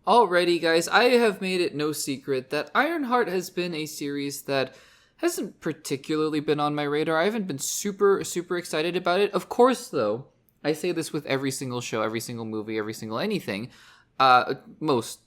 Alrighty, guys, I have made it no secret that Ironheart has been a series that hasn't particularly been on my radar. I haven't been super excited about it. Of course, though, I say this with every single show, every single movie, every single anything. Most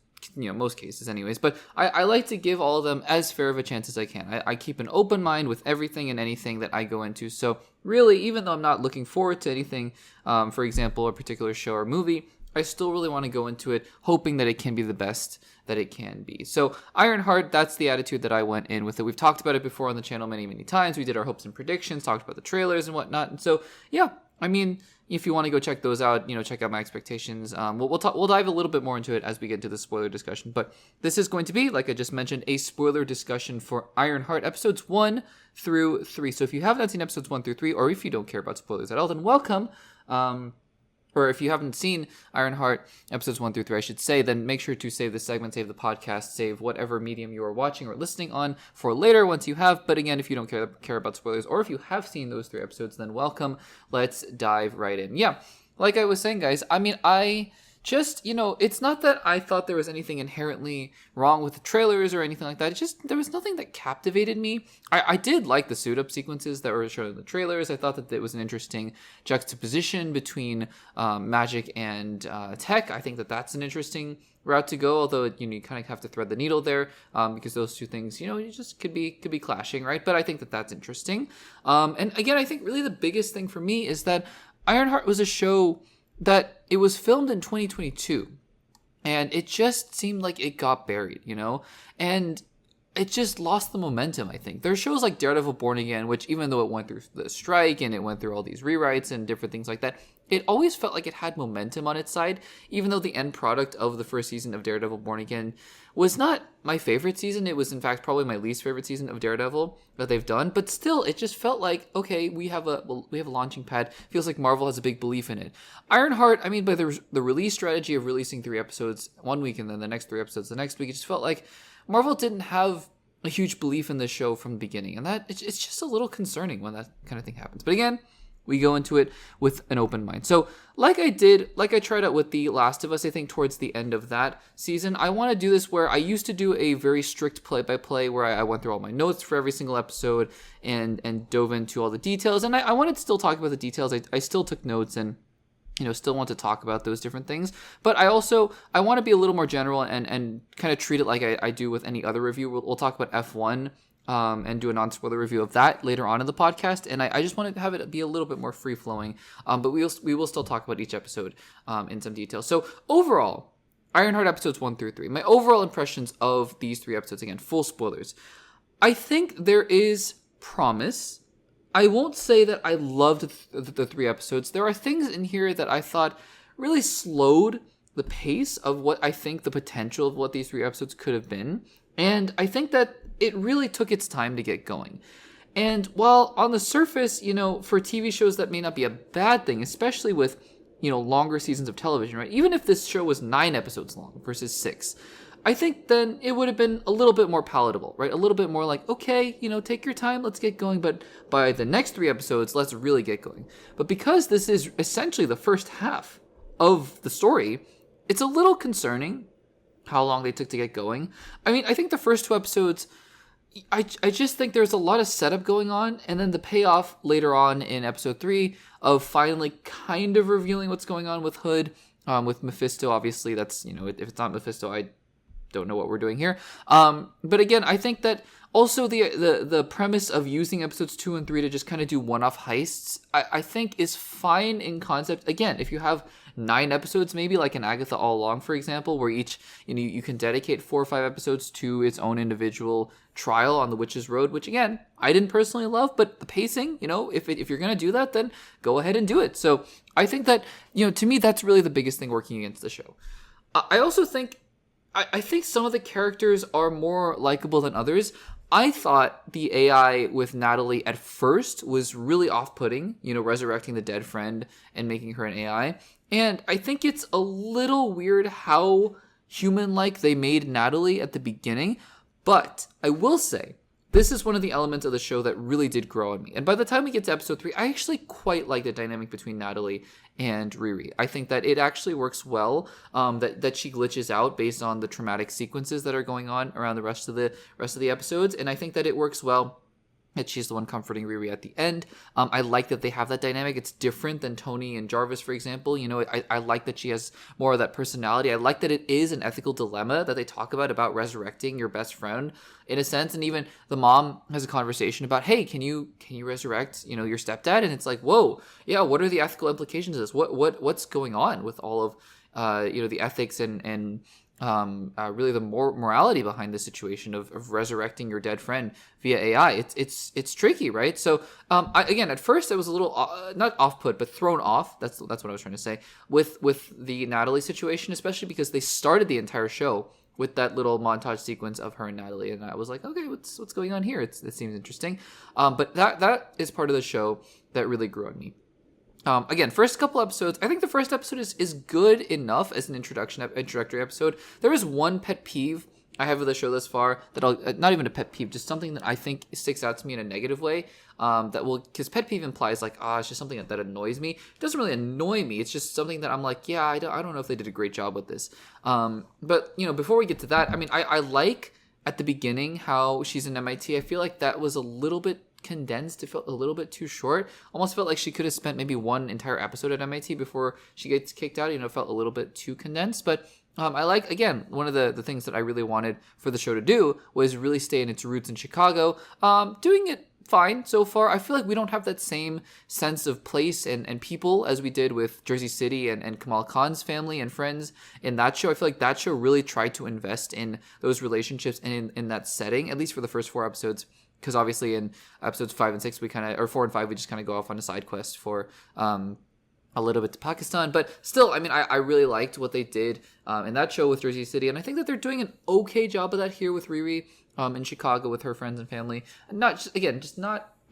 cases anyways. But I like to give all of them as fair of a chance as I can. I keep an open mind with everything and anything that I go into. So really, even though I'm not looking forward to anything, for example, a particular show or movie, I still really want to go into it hoping that it can be the best that it can be. So Ironheart, that's the attitude that I went in with it. We've talked about it before on the channel many times. We did our hopes and predictions, talked about the trailers and whatnot. And so, yeah, I mean, if you want to go check those out, check out my expectations. We'll dive a little bit more into it as we get into the spoiler discussion. But this is going to be, like I just mentioned, a spoiler discussion for Ironheart episodes 1 through 3. So if you have not seen episodes 1 through 3, or if you don't care about spoilers at all, then welcome. Or if you haven't seen Ironheart episodes 1 through 3, I should say, then make sure to save this segment, save the podcast, save whatever medium you are watching or listening on for later once you have. But again, if you don't care about spoilers, or if you have seen those 3 episodes, then welcome. Let's dive right in. Yeah, like I was saying, guys, I mean, it's not that I thought there was anything inherently wrong with the trailers or anything like that. It's just, there was nothing that captivated me. I did like the suit-up sequences that were shown in the trailers. I thought that it was an interesting juxtaposition between magic and tech. I think that that's an interesting route to go, although you kind of have to thread the needle there because those two things, you just could be clashing, right? But I think that that's interesting. And again, I think really the biggest thing for me is that Ironheart was a show that it was filmed in 2022 and it just seemed like it got buried, and it just lost the momentum. I think there's shows like Daredevil Born Again, which even though it went through the strike and it went through all these rewrites and different things like that, it always felt like it had momentum on its side, even though the end product of the first season of Daredevil Born Again was not my favorite season. It was in fact probably my least favorite season of Daredevil that they've done, but still it just felt like, okay, we have a launching pad. Feels like Marvel has a big belief in it. Ironheart, I mean, by the release strategy of releasing 3 episodes one week and then the next 3 episodes the next week, it just felt like Marvel didn't have a huge belief in this show from the beginning, and that it's just a little concerning when that kind of thing happens. But again, we go into it with an open mind. So like I tried out with The Last of Us, I think towards the end of that season, I want to do this where I used to do a very strict play-by-play where I went through all my notes for every single episode and dove into all the details. And I wanted to still talk about the details. I still took notes and still want to talk about those different things. But I want to be a little more general and kind of treat it like I do with any other review. We'll talk about F1 and do a non-spoiler review of that later on in the podcast. And I just want to have it be a little bit more free-flowing. But we will still talk about each episode in some detail. So overall, Ironheart episodes 1 through 3. My overall impressions of these 3 episodes, again, full spoilers. I think there is promise. I won't say that I loved the 3 episodes. There are things in here that I thought really slowed the pace of what I think the potential of what these 3 episodes could have been. And I think that it really took its time to get going. And while on the surface, for TV shows that may not be a bad thing, especially with, longer seasons of television, right? Even if this show was 9 episodes long versus 6, I think then it would have been a little bit more palatable, right? A little bit more like, okay, take your time, let's get going. But by the next 3 episodes, let's really get going. But because this is essentially the first half of the story, it's a little concerning how long they took to get going. I mean, I think the first 2 episodes, I just think there's a lot of setup going on, and then the payoff later on in episode 3 of finally kind of revealing what's going on with Hood, with Mephisto. Obviously, that's, if it's not Mephisto, I don't know what we're doing here. But again, I think that also the premise of using episodes 2 and 3 to just kind of do one-off heists, I think is fine in concept. Again, if you have 9 episodes, maybe like an Agatha All Along, for example, where each, you can dedicate 4 or 5 episodes to its own individual trial on the Witch's Road, which again, I didn't personally love, but the pacing, if you're going to do that, then go ahead and do it. So I think that, to me, that's really the biggest thing working against the show. I also think, I think some of the characters are more likable than others. I thought the AI with Natalie at first was really off-putting, resurrecting the dead friend and making her an AI. And I think it's a little weird how human-like they made Natalie at the beginning. But I will say this is one of the elements of the show that really did grow on me. And by the time we get to episode 3, I actually quite like the dynamic between Natalie and Riri. I think that it actually works well, that she glitches out based on the traumatic sequences that are going on around the rest of the episodes. And I think that it works well that she's the one comforting Riri at the end. I like that they have that dynamic. It's different than Tony and Jarvis, for example. You know, I like that she has more of that personality. I like that it is an ethical dilemma that they talk about resurrecting your best friend in a sense. And even the mom has a conversation about, hey, can you resurrect, you know, your stepdad? And it's like, whoa, yeah, what are the ethical implications of this? What's going on with all of, you know, the ethics and really the morality behind the situation of resurrecting your dead friend via AI. It's tricky, right? So again, at first I was a little not off put, but thrown off. That's what I was trying to say with the Natalie situation, especially because they started the entire show with that little montage sequence of her and Natalie, and I was like, okay, what's going on here? It seems interesting, but that is part of the show that really grew on me. Again, first couple episodes, I think the first episode is good enough as an introductory episode. There is one pet peeve I have of the show thus far that I'll, not even a pet peeve, just something that I think sticks out to me in a negative way. Because pet peeve implies like, it's just something that annoys me. It doesn't really annoy me. It's just something that I'm like, yeah, I don't know if they did a great job with this. But, you know, before we get to that, I mean, I like at the beginning how she's in MIT. I feel like that was a little bit condensed. It felt a little bit too short. Almost felt like she could have spent maybe one entire episode at MIT before she gets kicked out. You know, it felt a little bit too condensed. But I like, again, one of the things that I really wanted for the show to do was really stay in its roots in Chicago. Doing it fine so far. I feel like we don't have that same sense of place and people as we did with Jersey City and Kamal Khan's family and friends in that show. I feel like that show really tried to invest in those relationships and in that setting, at least for the first 4 episodes. Because obviously in episodes 5 and 6, we kind of, or 4 and 5, we just kind of go off on a side quest for a little bit to Pakistan. But still, I mean, I really liked what they did in that show with Jersey City. And I think that they're doing an okay job of that here with Riri in Chicago with her friends and family. And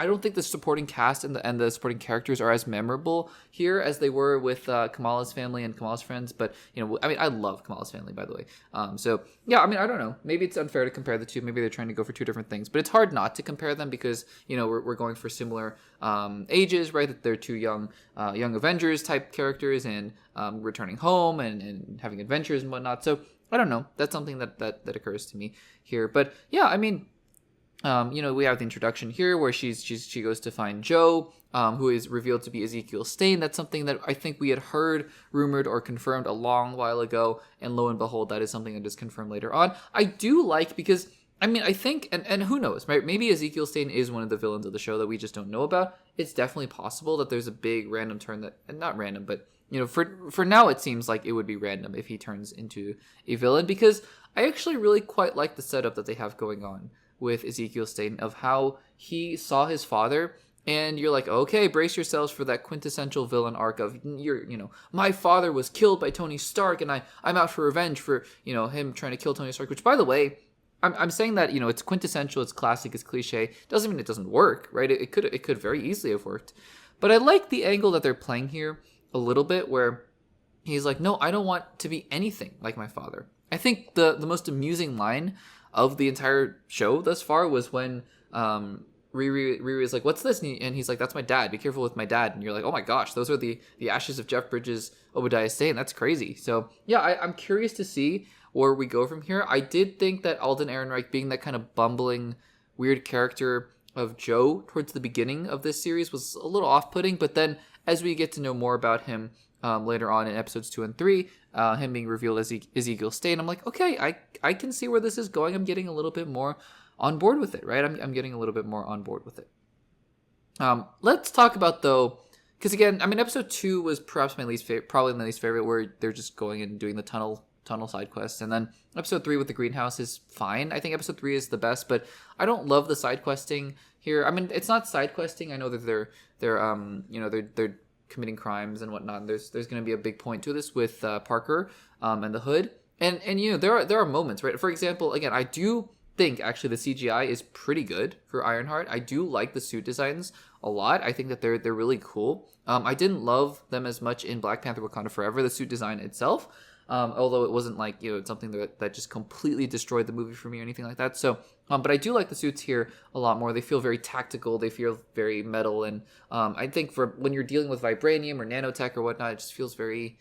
I don't think the supporting cast and the supporting characters are as memorable here as they were with Kamala's family and Kamala's friends. But, you know, I mean, I love Kamala's family, by the way. So, yeah, I mean, I don't know. Maybe it's unfair to compare the two. Maybe they're trying to go for two different things. But it's hard not to compare them because, you know, we're going for similar ages, right? That they're two young Avengers type characters and returning home and having adventures and whatnot. So, I don't know. That's something that occurs to me here. But, yeah, I mean, you know, we have the introduction here where she goes to find Joe, who is revealed to be Ezekiel Stane. That's something that I think we had heard, rumored, or confirmed a long while ago, and lo and behold, that is something that is confirmed later on. I do like, because, I mean, I think, and who knows, right? Maybe Ezekiel Stane is one of the villains of the show that we just don't know about. It's definitely possible that there's a big random turn that, and not random, but, you know, for now it seems like it would be random if he turns into a villain, because I actually really quite like the setup that they have going on with Ezekiel Stane of how he saw his father, and you're like, okay, brace yourselves for that quintessential villain arc of, you know, my father was killed by Tony Stark, and I'm out for revenge for, you know, him trying to kill Tony Stark, which, by the way, I'm saying that, you know, it's quintessential, it's classic, it's cliche, doesn't mean it doesn't work, right? It could very easily have worked. But I like the angle that they're playing here a little bit, where he's like, no, I don't want to be anything like my father. I think the most amusing line of the entire show thus far was when Riri is like, what's this? And he's like, that's my dad. Be careful with my dad. And you're like, oh my gosh, those are the ashes of Jeff Bridges' Obadiah Stane. That's crazy. So yeah, I'm curious to see where we go from here. I did think that Alden Ehrenreich being that kind of bumbling, weird character of Joe towards the beginning of this series was a little off-putting, but then as we get to know more about him later on in episodes 2 and 3, him being revealed as Ezekiel Stane, I'm like, okay, I can see where this is going. I'm getting a little bit more on board with it, right? I'm getting a little bit more on board with it. Let's talk about, though, because again, I mean, episode 2 was perhaps probably my least favorite, where they're just going and doing the tunnel side quests, and then episode 3 with the greenhouse is fine. I think episode 3 is the best, but I don't love the side questing here. I mean, it's not side questing. I know that they're committing crimes and whatnot. There's going to be a big point to this with Parker and the Hood, and you know, there are moments, right? For example, again, I do think actually the CGI is pretty good for Ironheart. I do like the suit designs a lot. I think that they're really cool. I didn't love them as much in Black Panther: Wakanda Forever, the suit design itself. although it wasn't like, something that just completely destroyed the movie for me or anything like that. So, but I do like the suits here a lot more. They feel very tactical. They feel very metal. And I think for when you're dealing with vibranium or nanotech or whatnot, it just feels very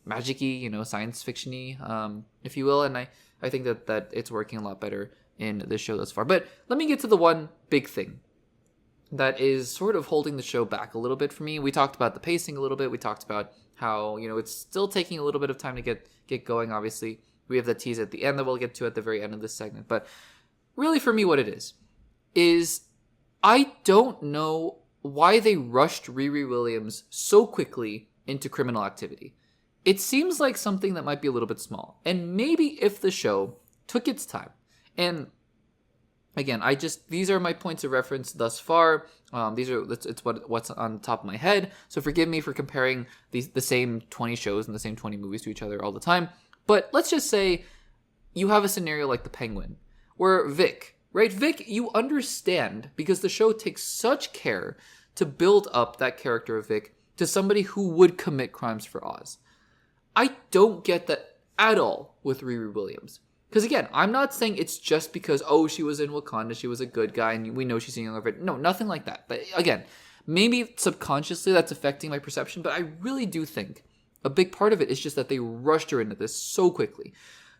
magic-y, science fiction-y, if you will. And I think that it's working a lot better in this show thus far. But let me get to the one big thing that is sort of holding the show back a little bit for me. We talked about the pacing a little bit. We talked about how, it's still taking a little bit of time to get going, obviously. We have the tease at the end that we'll get to at the very end of this segment. But really for me what it is I don't know why they rushed Riri Williams so quickly into criminal activity. It seems like something that might be a little bit small. And maybe if the show took its time. And again, these are my points of reference thus far. It's what's on the top of my head. So forgive me for comparing the same 20 shows and the same 20 movies to each other all the time. But let's just say you have a scenario like The Penguin, where Vic, you understand, because the show takes such care to build up that character of Vic to somebody who would commit crimes for Oz. I don't get that at all with Riri Williams. Because again, I'm not saying it's just because, she was in Wakanda, she was a good guy, and we know she's a younger vet. No, nothing like that. But again, maybe subconsciously that's affecting my perception, but I really do think a big part of it is just that they rushed her into this so quickly.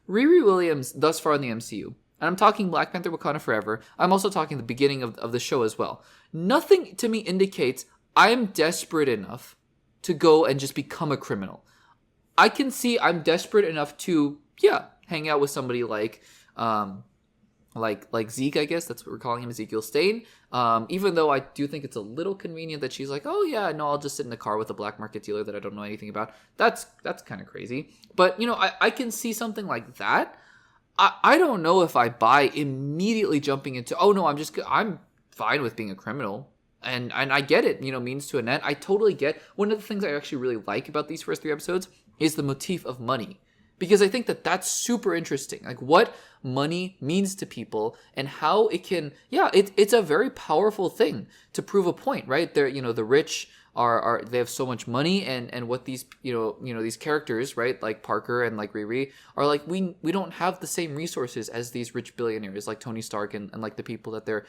Riri Williams, thus far in the MCU, and I'm talking Black Panther Wakanda Forever, I'm also talking the beginning of the show as well. Nothing to me indicates I am desperate enough to go and just become a criminal. I can see I'm desperate enough to, hang out with somebody like Zeke, I guess. That's what we're calling him, Ezekiel Stain. Even though I do think it's a little convenient that she's like, I'll just sit in the car with a black market dealer that I don't know anything about. That's kind of crazy. But, I can see something like that. I don't know if I buy immediately jumping into, I'm fine with being a criminal. And I get it, means to an end. I totally get. One of the things I actually really like about these first 3 episodes is the motif of money. Because I think that that's super interesting. Like what money means to people and how it can, it's a very powerful thing to prove a point, right? They're, the rich are they have so much money and what these, these characters, right? Like Parker and like Riri are like, we don't have the same resources as these rich billionaires like Tony Stark and like the people that they're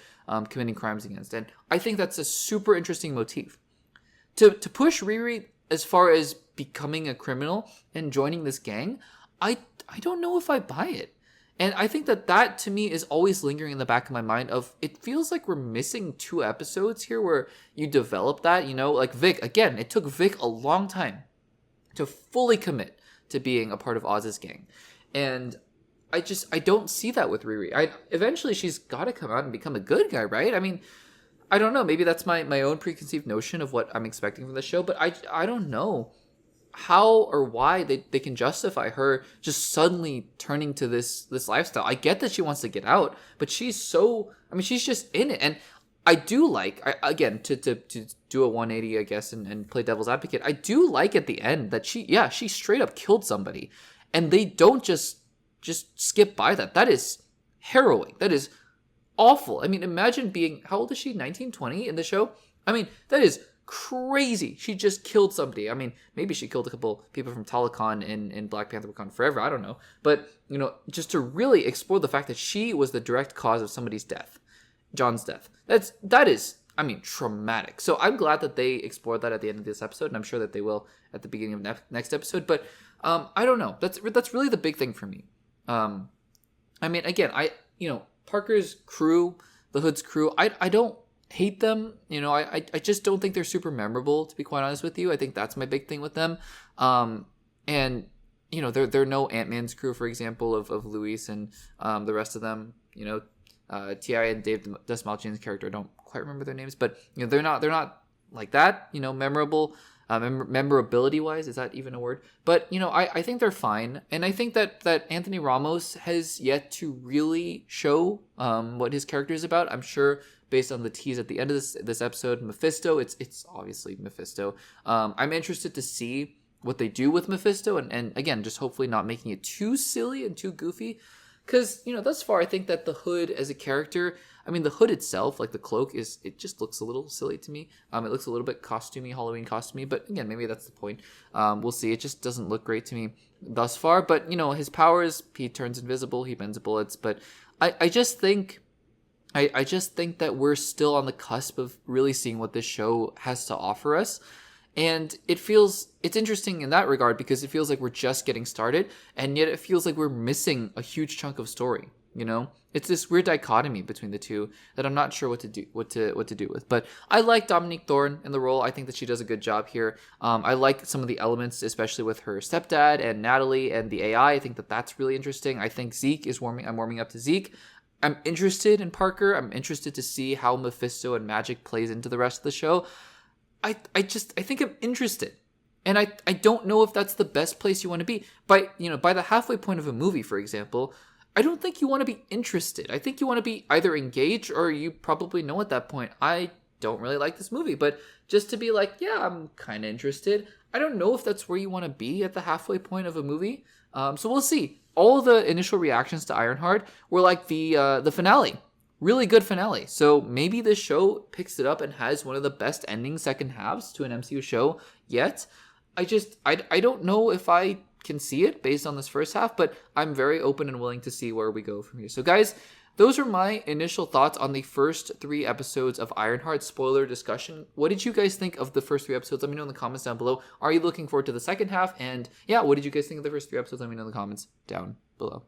committing crimes against. And I think that's a super interesting motif. To push Riri as far as becoming a criminal and joining this gang, I don't know if I buy it. And I think that to me is always lingering in the back of my mind of, it feels like we're missing 2 episodes here where you develop that, like Vic. Again, it took Vic a long time to fully commit to being a part of Oz's gang. And I don't see that with Riri. Eventually she's got to come out and become a good guy, right? I mean, I don't know. Maybe that's my own preconceived notion of what I'm expecting from the show, but I don't know how or why they can justify her just suddenly turning to this lifestyle. I get that she wants to get out, but she's just in it. And I do like, again, to do a 180, I guess, and play devil's advocate, I do like at the end that she straight up killed somebody. And they don't just skip by that. That is harrowing. That is awful. I mean, imagine being, how old is she? 19, 20 in the show? I mean, that is crazy. She just killed somebody. I mean, maybe she killed a couple people from Telecon in Black Panther Wakanda Forever. I don't know. But, just to really explore the fact that she was the direct cause of somebody's death, John's death. That is, traumatic. So I'm glad that they explored that at the end of this episode, and I'm sure that they will at the beginning of next episode. But I don't know. That's really the big thing for me. Again, Parker's crew, the Hood's crew, I don't hate them. I just don't think they're super memorable, to be quite honest with you. I think that's my big thing with them. And they're no Ant-Man's crew, for example, of Luis and the rest of them. T.I. and Dave Desmalchian's character, I don't quite remember their names, but they're not like that. Memorable. Memorability wise, is that even a word? But I think they're fine, and I think that Anthony Ramos has yet to really show what his character is about. I'm sure based on the tease at the end of this episode, Mephisto, it's obviously Mephisto. I'm interested to see what they do with Mephisto, and again, just hopefully not making it too silly and too goofy, Because, thus far, I think that the Hood as a character, I mean, the Hood itself, like the cloak, it just looks a little silly to me. It looks a little bit costumey, Halloween costumey, but again, maybe that's the point. We'll see. It just doesn't look great to me thus far. But, his powers, he turns invisible, he bends bullets. But I just think that we're still on the cusp of really seeing what this show has to offer us. And it's interesting in that regard because it feels like we're just getting started, and yet it feels like we're missing a huge chunk of story. It's this weird dichotomy between the two that I'm not sure what to do with. But I like Dominique Thorne in the role. I think that she does a good job here. I like some of the elements, especially with her stepdad and Natalie and the AI. I think that that's really interesting. I think I'm warming up to Zeke. I'm interested in Parker. I'm interested to see how Mephisto and magic plays into the rest of the show. I think I'm interested. And I don't know if that's the best place you want to be. By the halfway point of a movie, for example, I don't think you want to be interested. I think you want to be either engaged or you probably know at that point, I don't really like this movie. But just to be like, yeah, I'm kind of interested. I don't know if that's where you want to be at the halfway point of a movie. So we'll see. All the initial reactions to Ironheart were like the finale. Really good finale. So maybe this show picks it up and has one of the best ending second halves to an MCU show yet. I don't know if I can see it based on this first half, but I'm very open and willing to see where we go from here. So guys, those are my initial thoughts on the first 3 episodes of Ironheart. Spoiler discussion. What did you guys think of the first 3 episodes? Let me know in the comments down below. Are you looking forward to the second half? And yeah, what did you guys think of the first 3 episodes? Let me know in the comments down below.